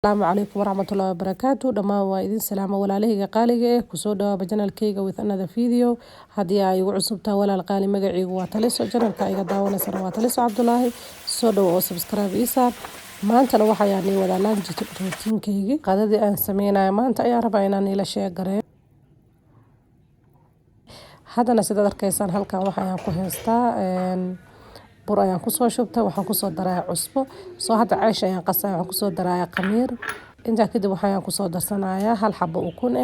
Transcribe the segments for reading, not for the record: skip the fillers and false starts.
السلام عليكم ورحمة الله وبركاته دمان waa idin salaamo walaalahayga qaaliga ah kusoo dhawaada channelkayga with another video hadii ay ugu cusubtaa walaal qaali magacaygu waa Taliso channelka iga daawanaysan waa Taliso Cabdullaahi soo dhawo oo subscribe isa maantana waxaan nii wada lunch routinkayga qadadii aan sameeyay maanta ayaan rabaa inaan ila share gareeyo hadana sidaad arkaysaan halkan waxaan ku haystaa bur ayaan ku soo shubtay waxaan ku soo daray cusbo soo hadda caysh ayaan qasay waxaan ku soo daray qamiir inta kadib waxaan ku soo darsanayaa hal xabo ukun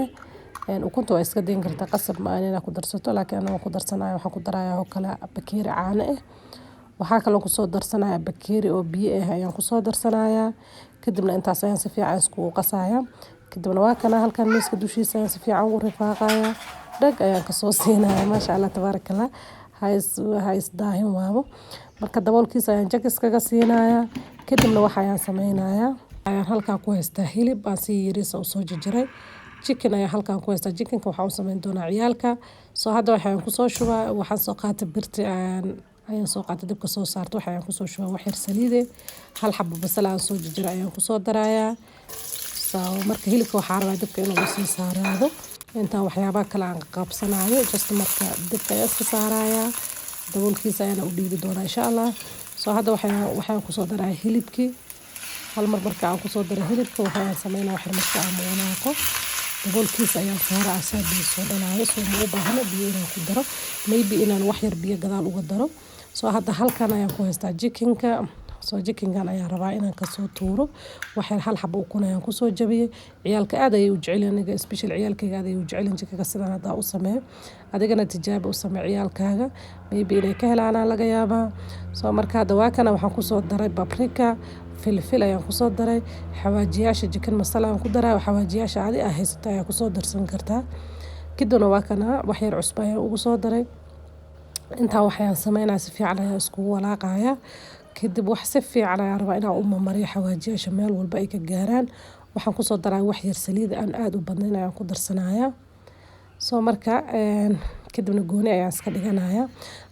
ukunta waa iska deyn kartaa qasab ma aanina ku darsato laakiin aan ku darsanayo waxaan ku darayaa oo kala bakeeri caano waxaa kale ku soo darsanayaa bakeeri oo biyo ayaan ku soo darsanayaa kadibna intaas ayaan si fiican isku qasayaa kadibna waa kana halkan miiska dushiisa ayaan si fiican u rifaaqayaa dhag ayaan ka soo siinayaa maasha Allah tabarakallah hays daahin waabo marka daboolkiisa ayaan jakis kaga siinayaa kadibna waxa ayaan sameynayaa ayaan halka ku haystaa hilib aan si yariis u soo jarjaray chicken ayaan halkan ku haystaa chickenka waxa uu sameyn doonaa ciyaalka soo hadda waxaan ku soo shubaa waxaan soo qaatay birti ayaan soo qaatay dibka soo saarto waxaan ku soo shubaa wax yar saliid hal xabo basal aan soo jarjaray ayaan ku soo darayaa soo marka hilibka waxa rabaa dibka inuu sii saaraado inta waxyaabo kale aan qabsanayo just marka dibka iska saaraya daboolkiisa ayaan u dhiibi doonaa insha Allah soo hadda waxaan ku soo daray hilibkii hal mar marka aan ku soo daray hilibka waxaan sameeynaa wax marka aan walaaqo daboolkiisa ayaan saaraa asaabay soo dhalaayo soo ma u baahna biyo inaan ku daro maybe inaan wax yar biyo gadaal uga daro soo hadda halkan ayaan ku haystaa chickenka soo chickenkan ayaan rabaa inaan ka soo tuuro waxaan hal xabo ukun ayaan ku soo jabiyay ciyaalka aad ay u jecel aniga especially ciyaalkayga aad ay u jecel chickenka sidaan hadda u sameeyo adigana tijaabo u samee ciyaalkaaga maybe inay ka helaan laga yaabaa soo marka hadda waa kana waxaan ku soo daray paprika filfil ayaan ku soo daray xawaajiyaasha chicken masala aan ku daray xawaajiyaasha aad ay haysato ayaan ku soo darsan kartaa kadibna waa kana wax yar cusbo ayaan ugu soo daray inta waxaan sameynaa si fiican ayaan isku walaaqaya kadib wax si fiican ayaan rabaa inaan u mariyo xawaajiyaasha meel walba ay ka gaaraan waxaan ku soo daraa wax yar saliid aan aad u badnayn ayaan ku darsanayaa soo marka kadibna gooni ayaan iska dhiganayaa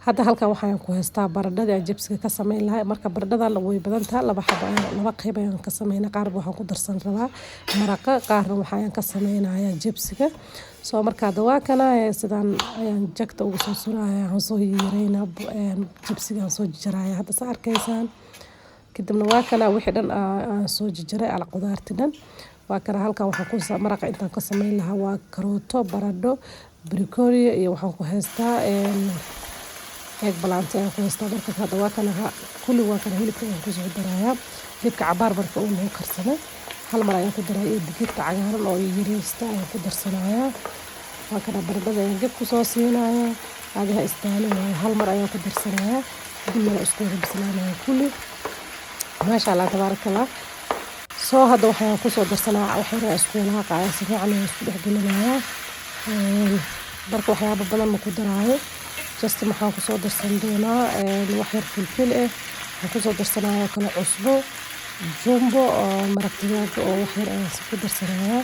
hadda halkan waxaan ku haystaa baradhada aan jibsiga ka sameyn lahaa marka baradhada way badan tahay laba qayb ayaan ka sameynaa qaar waxaan ku darsan rabaa maraqa qaarna waxaan ka sameynayaa jibsiga soo marka dawaa kana sidaan ayaan jagta ugu soo surayaa aan soo yareynaa jibsiga aan soo jaraya hadda sa arkaysaan kadibna waa kana wixii dhan aan soo jaray ala qudaarti dhan waa kana halkan waxaan ku maraqa intaan ka sameyn lahaa waa karooto baradho broccoli iyo waxaan ku haystaa eggplant ayaan ku haystaa marka hadda waa kana kulli waa kana hilibka aan ku soo darayaa hilibka cabaar marka uu noo karsamay hal mar ayaan ku daray digirta cagaaran oo yariista ayaan ku darsanayaa waa kana baradhada ayaan dib ku soo siinayaa adiga istaalinayaa hal mar ayaan ku darsanayaa dibna isku rabsanayaa kulli maasha Allah tabarakallah soo hadda waxaan ku soo darsanaa waxaan isku walaaqayaa si fiican ayaan isku dhexgelinayaa barka waxyaabo badan ma ku daraayo just maxaan ku soo darsan doonaa wax yar filfil waxaan ku soo darsanayaa kala cusbo jumbo maraq digaag oo wax yar ayaan ku darsanayaa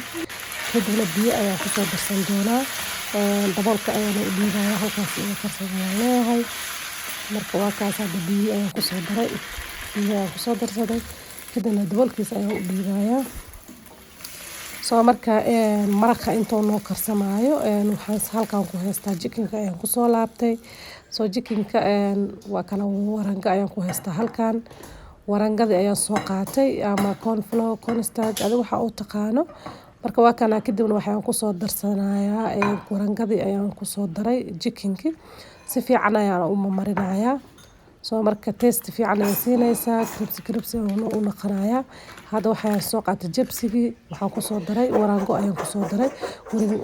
kadibna biyo ayaan ku soo darsan doonaa daboolka ayaan u dhiibayaa halkaas iyo karsanayaan leeyahay marka waa kaas hadda biyo ayaan ku soo daray biyo ayaan ku soo darsaday kadibna daboolkiisa ayaan u dhiibayaa soo marka maraqa intuu noo karsamaayo waxaan halkan ku haystaa chickenka ayaan ku soo laabtay soo chickenka waa kala waranga ayaan ku haystaa halkan warangada ayaan soo qaatay ama cornflour cornstarch adiga waxa uu taqaano marka waa kana kadibna waxaan ku soo darsanayaa warangadii ayaan ku soo daray chickenki si fiican ayaan u marinayaa soo marka taste fiican ay siinaysaa crispy oo u naqanayaa hadda waxaan soo qaatay jibsigii waxaan ku soo daray warango ayaan ku soo daray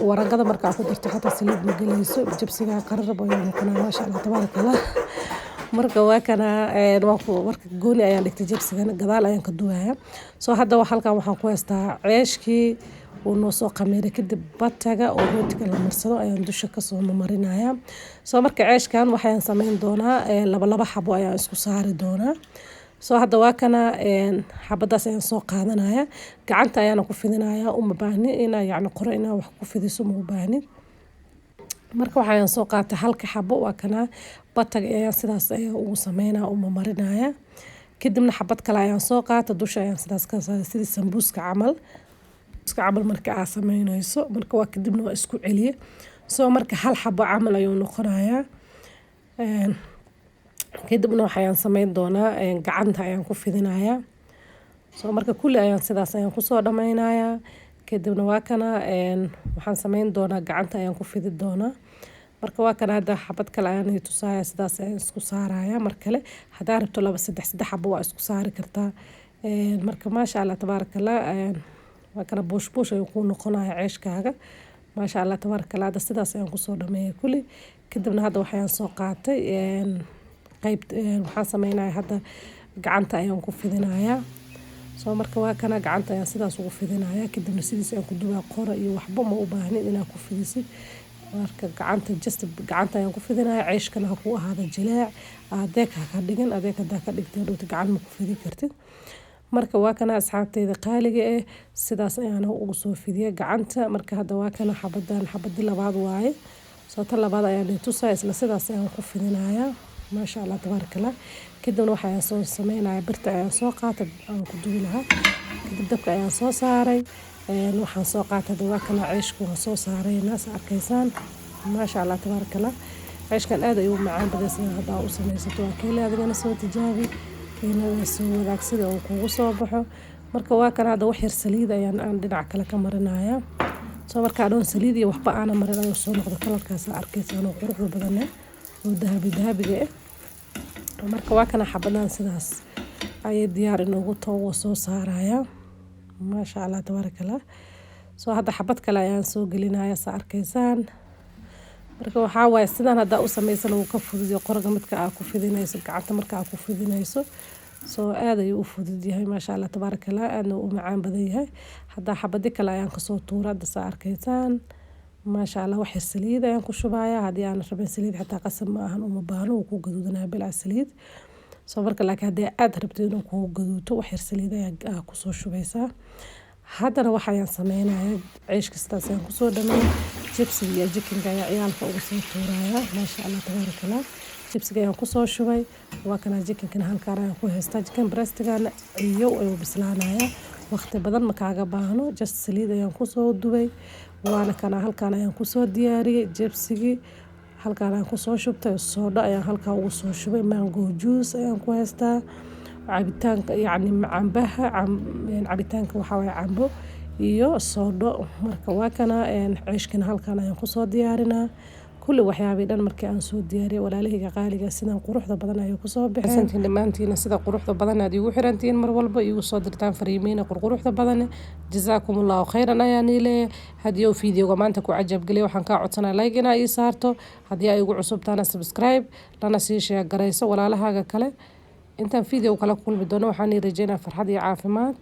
warangada marka ku darto xataa saliid ma galayso jibsiga qarrab ayuu noqonayaa maasha Allah tabarakallah marka waa kana marka gooni ayaan dhigtay jibsigana gadaal ayaan ka duwayaa soo hadda halkan waxaan ku haystaa ceeshkii uu noo soo qamiiray kadib bataga oo rootiga la marsado ayaan dusha ka soo marinayaa soo marka ceeshkan waxaan sameyn doonaa laba xabo ayaan isku saari doonaa soo hadda waa kana xabadaas ayaan soo qaadanayaa gacanta ayaan ku fidinayaa uma baahni inaa yacni qoro inaa wax ku fidiso ma u baahni marka waxaan soo qaatay halka xabo waa kana bataga ayaan sidaas ugu sameynaa uma marinayaa kadibna xabad kale ayaan soo qaata dusha ayaan sidaas ka saaray sidii sambuuska camal marka aad sameynayso marka waa kadibna waa isku celiye soo marka hal xabo camal ayuu noqonayaa kadibna waxaan sameyn doonaa gacanta ayaan ku fidinayaa soo marka kulli ayaan sidaas ayaan kusoo dhameynayaa kadibna waa kana waxaan sameyn doonaa gacanta ayaan ku fidi doonaa marka waa kana hadda xabad kale ayaan tusaaya sidaas ayaan isku saaraya mar kale hadaa rabto 2 3 xabo waa isku saari kartaa marka maasha Allah tabarakallah waa kana buush ayuu ku noqonayaa ceeshkaaga maasha Allah tabarakallah hadda sidaas ayaan kusoo dhameeyay kulli kadibna hadda waxaan soo qaatay qayb waxaan sameynayaa hadda gacanta ayaan ku fidinayaa soo marka waa kana gacanta ayaan sidaas ugu fidinayaa kadibna sidiis ayaan ku dubaa qora iyo waxba ma u baahnin inaad ku fidisid marka gacanta ayaan ku fidinayaa ceeshkana ha ku ahaada jilaac adeeg ha ka dhigin adeeg hadaa ka dhigtay dhowta gacan ma ku fidi kartid marka waa kana asxaabteyda qaaliga sidaas ayaan ugu soo fidiyay gacanta marka hadda waa kana xabadii labaad waaye soo tan labaad ayaan tusay isla sidaas ayaan ku fidinayaa maasha Allah tabarakallah kadibna waxaan soo sameynayaa birta ayaan soo qaatay aan ku dubi lahaa kadib dabka ayaan soo saaray waxaan soo qaatay waa kana ceeshku waan soo saaray naas arkaysaan maasha Allah tabarakallah ceeshkan aad ayuu macaan badan sida hadda u sameysato waa kale adigana soo tijaabi inaa soo wadaagsan oo kugu soo baxo marka waa kana hadda wax yar saliid ayaan dhinac kale ka marinayaa soo marka aan saliid iyo waxba aan marinayo soo noqdo kalarkaas arkaysaan oo qurux badan oo dahabiga marka waa kana xabadan sidaas ay diyaar inoogu tahay soo saaraya maasha Allah tabarakallah soo hadda xabad kale ayaan soo gelinayaa sa arkaysaan marka waxa waay sidaan hadda u sameysan oo ka fududiyo qorga midka aad ku fidinayso gacanta marka aad ku fidinayso soo aad ayuu u fudud yahay maasha Allah tabarakallah aadna u macaan badan yahay hadda xabadi kale ayaan ka soo tuuraa hadda sa arkaysaan maasha Allah wax saliid ayaan ku shubayaa hadii aan rabin saliid xataa qasab ma ahan uma baahno ku gaduudana bilaa saliid soo marka laakiin hadii aad rabto inuu ku gaduuto wax saliid ayaa ku soo shubaysaa haddana waxaan sameynayaa ceeshka sidaas ayaan ku soo dhameeyay jibsiga iyo jikinka ayaa ciyaalka ugu soo tuurayaa maasha Allah tabarakallah jibsiga ayaan ku soo shubay waa kana jikinkana halkaan ayaan ku haystaa jikin breastigana iyo ayuu bislaanayaa waqti badan ma kaaga baahno just saliid ayaan ku soo dubay waana kana halkaan ayaan ku soo diyaariyay jibsigi halkaan ayaan ku soo shubtay soodho ayaan halkaan ugu soo shubay mango juice ayaan ku haystaa cabitaanka yani cambaha cabitaanka waxa way cambo iyo soodho marka waa kana ceeshkana halkaan ayaan ku soo diyaarinaa kulli waxyaabo dhan markii aan soo diyaariyay walaalahayga qaaliga sidaan quruxda badan ay ku soo baxeen dhamaantiina sida quruxda badan aad igu xirantiin mar walba igu soo dirtaan fariimiina quruxda badan jazaakumullahu khayran ayaan leeyahay hadiyo fiidiyoga maanta ku cajab galay waxaan ka codsanaa like ina ii saarto hadii ay igu cusubtaana subscribe lana sii share garayso walaalahaaga kale intaan fiidiyowga kala kulmi doono waxaan rajeynaa farxad iyo caafimaad